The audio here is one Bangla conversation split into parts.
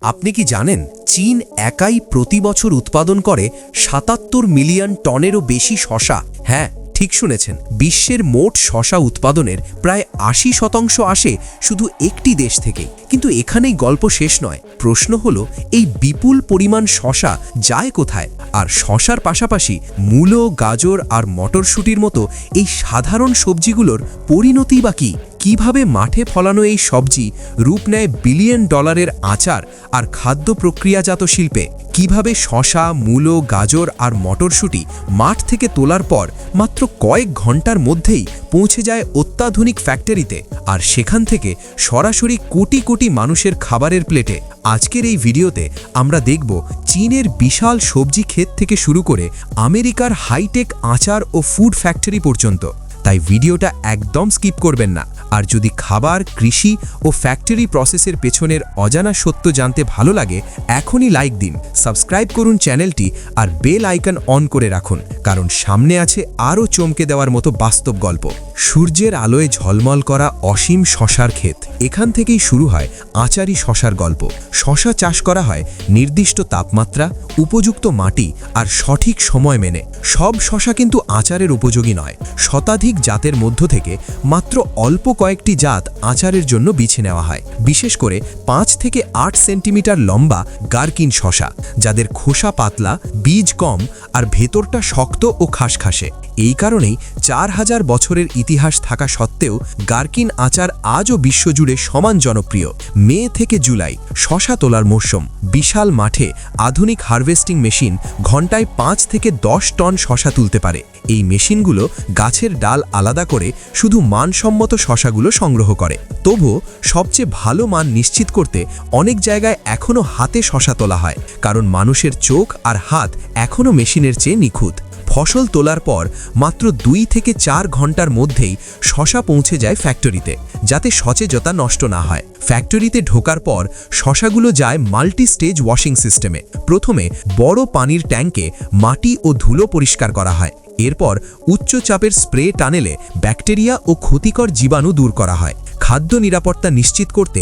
আপনি কি জানেন চীন একাই প্রতি বছর উৎপাদন করে ৭৭ মিলিয়ন টনেরও বেশি শসা? হ্যাঁ, ঠিক শুনেছেন, বিশ্বের মোট শসা উৎপাদনের প্রায় ৮০% আসে শুধু একটি দেশ থেকে। কিন্তু এখানেই গল্প শেষ নয়। প্রশ্ন হলো, এই বিপুল পরিমাণ শসা যায় কোথায়? আর শসার পাশাপাশি মূলো, গাজর আর মটরশুঁটির মতো এই সাধারণ সবজিগুলোর পরিণতি বা কী? কিভাবে মাঠে ফলানো এই সবজি রূপ নেয় বিলিয়ন ডলারের আচার আর খাদ্য প্রক্রিয়াজাত শিল্পে? কিভাবে শসা, মূলো, গাজর আর মটরশুঁটি মাঠ থেকে তোলার পর মাত্র কয়েক ঘন্টার মধ্যেই পৌঁছে যায় অত্যাধুনিক ফ্যাক্টরিতে, আর সেখান থেকে সরাসরি কোটি কোটি মানুষের খাবারের প্লেটে? আজকের এই ভিডিওতে আমরা দেখব চীনের বিশাল সবজি ক্ষেত থেকে শুরু করে আমেরিকার হাইটেক আচার ও ফুড ফ্যাক্টরি পর্যন্ত। তাই ভিডিওটা একদম স্কিপ করবেন না। আর যদি খাবার, কৃষি ও ফ্যাক্টরি প্রসেসের পেছনের অজানা সত্য জানতে ভালো লাগে, এখনই লাইক দিন, সাবস্ক্রাইব করুন চ্যানেলটি আর বেল আইকন অন করে রাখুন, কারণ সামনে আছে আরও চমকে দেওয়ার মতো বাস্তব গল্প। সূর্যের আলোয় ঝলমল করা অসীম শসার ক্ষেত, এখান থেকেই শুরু হয় আচারি শসার গল্প। শসা চাষ করা হয় নির্দিষ্ট তাপমাত্রা, উপযুক্ত মাটি আর সঠিক সময় মেনে। সব শসা কিন্তু আচারের উপযোগী নয়। শতাধিক জাতের মধ্য থেকে মাত্র অল্প কয়েকটি জাত আচারের জন্য বেছে নেওয়া হয়। বিশেষ করে 5 থেকে 8 সেন্টিমিটার লম্বা গার্কিন শসা, যাদের খোসা পাতলা, বীজ কম আর ভেতরটা শক্ত ও খাসখাসে। এই কারণেই 4000 বছরের ইতিহাস থাকা সত্ত্বেও গার্কিন আচার আজও বিশ্বজুড়ে সমান জনপ্রিয়। মে থেকে জুলাই শসা তোলার মরশুম। বিশাল মাঠে আধুনিক হারভেস্টিং মেশিন ঘন্টায় 5 থেকে 10 টন শসা তুলতে পারে। এই মেশিনগুলো গাছের ডাল আলাদা করে শুধু মানসম্মত শসাগুলো সংগ্রহ করে। তবুও সবচেয়ে ভালো মান নিশ্চিত করতে অনেক জায়গায় এখনও হাতে শসা তোলা হয়, কারণ মানুষের চোখ আর হাত এখনও মেশিনের চেয়ে নিখুঁত। ফসল তোলার পর মাত্র 2 থেকে 4 ঘন্টার মধ্যেই শসা পৌঁছে যায় ফ্যাক্টরিতে, যাতে সচেতনতা নষ্ট না হয়। ফ্যাক্টরিতে ঢোকার পর শসাগুলো যায় মাল্টি স্টেজ ওয়াশিং সিস্টেমে। প্রথমে বড় পানির ট্যাঙ্কে মাটি ও ধুলো পরিষ্কার করা হয়। এরপর উচ্চ চাপের স্প্রে টানেলে ব্যাকটেরিয়া ও ক্ষতিকর জীবাণু দূর করা হয়। খাদ্য নিরাপত্তা নিশ্চিত করতে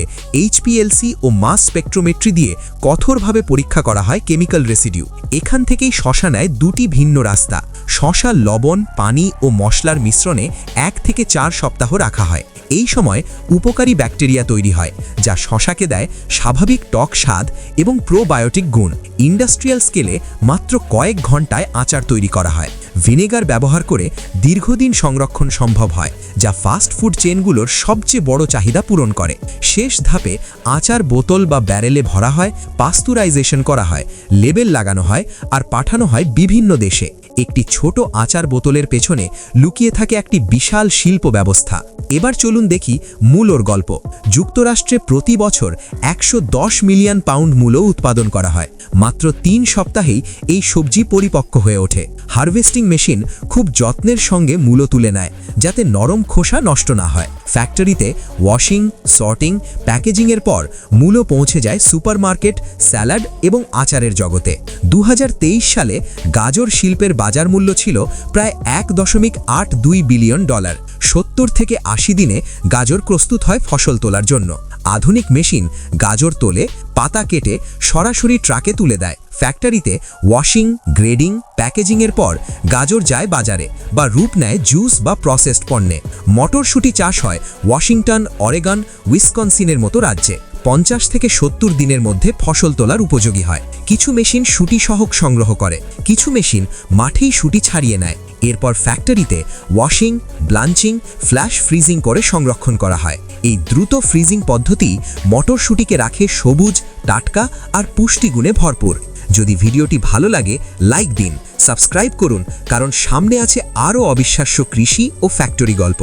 HPLC ও মাস স্পেকট্রোমেট্রি দিয়ে কঠোরভাবে পরীক্ষা করা হয় কেমিক্যাল রেসিডিউ। এখান থেকেই শসা নেয় দুটি ভিন্ন রাস্তা। শসা লবণ, পানি ও মশলার মিশ্রণে 1 থেকে 4 সপ্তাহ রাখা হয়। এই সময় উপকারী ব্যাকটেরিয়া তৈরি হয়, যা শসাকে দেয় স্বাভাবিক টক স্বাদ এবং প্রোবায়োটিক গুণ। ইন্ডাস্ট্রিয়াল স্কেলে মাত্র কয়েক ঘন্টায় আচার তৈরি করা হয়। ভিনেগার ব্যবহার করে দীর্ঘদিন সংরক্ষণ সম্ভব হয়, যা ফাস্ট ফুড চেনগুলোর সবচেয়ে বড় চাহিদা পূরণ করে। শেষ ধাপে আচার বোতল বা ব্যারেলে ভরা হয়, পাস্তুরাইজেশন করা হয়, লেবেল লাগানো হয় আর পাঠানো হয় বিভিন্ন দেশে। একটি ছোট আচার বোতলের পেছনে লুকিয়ে থাকে একটি বিশাল শিল্প ব্যবস্থা। এবার চলুন দেখি মূলোর গল্প। যুক্তরাষ্ট্রে প্রতি বছর 110 মিলিয়ন পাউন্ড মূলো উৎপাদন করা হয়। মাত্র 3 সপ্তাহেই এই সবজি পরিপক্ক হয়ে ওঠে। হারভেস্টিং মেশিন খুব যত্নের সঙ্গে মূলো তুলে নেয়, যাতে নরম খোসা নষ্ট না হয়। ফ্যাক্টরিতে ওয়াশিং, সর্টিং, প্যাকেজিংয়ের পর মূলো পৌঁছে যায় সুপারমার্কেট, স্যালাড এবং আচারের জগতে। 2023 সালে গাজর শিল্পের বাজার মূল্য ছিল প্রায় $1.82 বিলিয়ন। 70 থেকে 80 দিনে গাজর প্রস্তুত হয় ফসল তোলার জন্য। আধুনিক মেশিন গাজর তোলে, পাতা কেটে সরাসরি ট্রাকে তুলে দেয়। ফ্যাক্টরিতে ওয়াশিং, গ্রেডিং, প্যাকেজিংয়ের পর গাজর যায় বাজারে বা রূপ নেয় জুস বা প্রসেসড পণ্যে। মটরশুঁটি চাষ হয় ওয়াশিংটন, অরেগন, উইসকনসিনের মতো রাজ্যে। 50 থেকে 70 দিনের মধ্যে ফসল তোলার উপযোগী হয়। কিছু মেশিন শুটি সহ সংগ্রহ করে, কিছু মেশিন মাঠেই শুটি ছাড়িয়ে নেয়। এরপর ফ্যাক্টরিতে ওয়াশিং, ব্লাঞ্চিং, ফ্ল্যাশ ফ্রিজিং করে সংরক্ষণ করা হয়। এই দ্রুত ফ্রিজিং পদ্ধতি মটরশুঁটিকে রাখে সবুজ, টাটকা আর পুষ্টিগুণে ভরপুর। যদি ভিডিওটি ভালো লাগে, লাইক দিন, সাবস্ক্রাইব করুন, কারণ সামনে আছে আরও অবিশ্বাস্য কৃষি ও ফ্যাক্টরি গল্প।